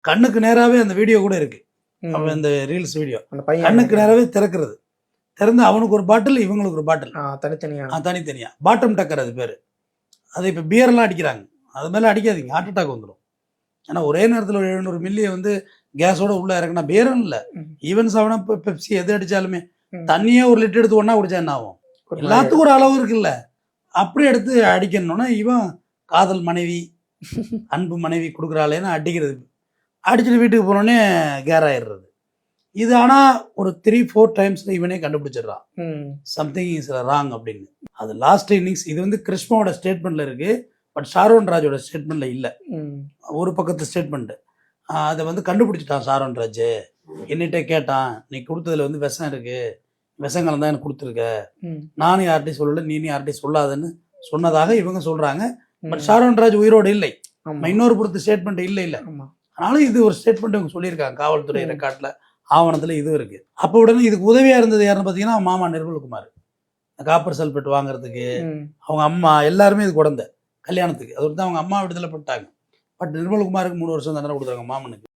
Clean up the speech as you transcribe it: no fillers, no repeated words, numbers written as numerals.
கண்ணுக்கு நேராகவே அந்த வீடியோ கூட இருக்கு. அவன் இந்த ரீல்ஸ் வீடியோ கண்ணுக்கு நேராகவே திறக்கிறது. திறந்து அவனுக்கு ஒரு பாட்டில், இவங்களுக்கு ஒரு பாட்டில், தனித்தனியா பாட்டம் டக்கர் அது பேர். அது இப்போ பியர்லாம் அடிக்கிறாங்க, அது மேலே அடிக்காதீங்க, ஹார்ட் அட்டாக் வந்துடும். ஏன்னா ஒரே நேரத்தில் ஒரு 700 மில்லியை வந்து கேஸோட உள்ள இறக்குனா பியரும் இல்லை, ஈவன் 7 பெப்சி எது அடித்தாலுமே தண்ணியே 1 லிட்டர் எடுத்து ஒன்றா குடிச்சா என்ன ஆகும்? எல்லாத்துக்கும் ஒரு அளவு இருக்குல்ல, அப்படி எடுத்து அடிக்கணும்னா இவன் காதல் மனைவி, அன்பு மனைவி கொடுக்குறாளேன்னு அடிக்கிறது. அடிச்சுட்டு வீட்டுக்கு போனோடனே கேர் ஆயிடுறது. இது ஆனால் ஒரு 3-4 டைம்ஸில் இவனே கண்டுபிடிச்சிடுறான் சம்திங் இஸ் ராங் அப்படின்னு. அது லாஸ்ட் இன்னிங்ஸ். இது வந்து கிருஷ்ணாவோட ஸ்டேட்மெண்ட்டில் இருக்குது, பட் ஷாரோன் ராஜோட ஸ்டேட்மெண்ட்டில் இல்லை. ஒரு பக்கத்து ஸ்டேட்மெண்ட்டு அதை வந்து கண்டுபிடிச்சிட்டான் ஷாரோன் ராஜ். என்னிட்ட கேட்டான், நீ கொடுத்ததுல வந்து விஷம் இருக்குது, விஷங்கள் தான் எனக்கு கொடுத்துருக்க, நானும் யார்கிட்டையும் சொல்லலை, நீனும் யார்கிட்டையும் சொல்லாதன்னு சொன்னதாக இவங்க சொல்கிறாங்க. பட் ஷாரோன் ராஜ் உயிரோடு இல்லை, இன்னொரு பொறுத்து ஸ்டேட்மெண்ட் இல்லை. ஆனாலும் இது ஒரு ஸ்டேட்மெண்ட் இவங்க சொல்லியிருக்காங்க, காவல்துறை ரெக்கார்டில் ஆவணத்தில் இது இருக்கு. அப்போ உடனே இதுக்கு உதவியாக இருந்தது யாருன்னு பார்த்தீங்கன்னா மாமா நிர்மல்குமார். காப்பர் சல்பேட் வாங்குறதுக்கு அவங்க அம்மா எல்லாருமே இது குழந்தை கல்யாணத்துக்கு. அது தான் அவங்க அம்மா விடுதலை பண்ணிட்டாங்க. பட் நிர்மல்குமாருக்கு 3 வருஷம் தண்டனை கொடுத்தாங்க மாமனுக்கு.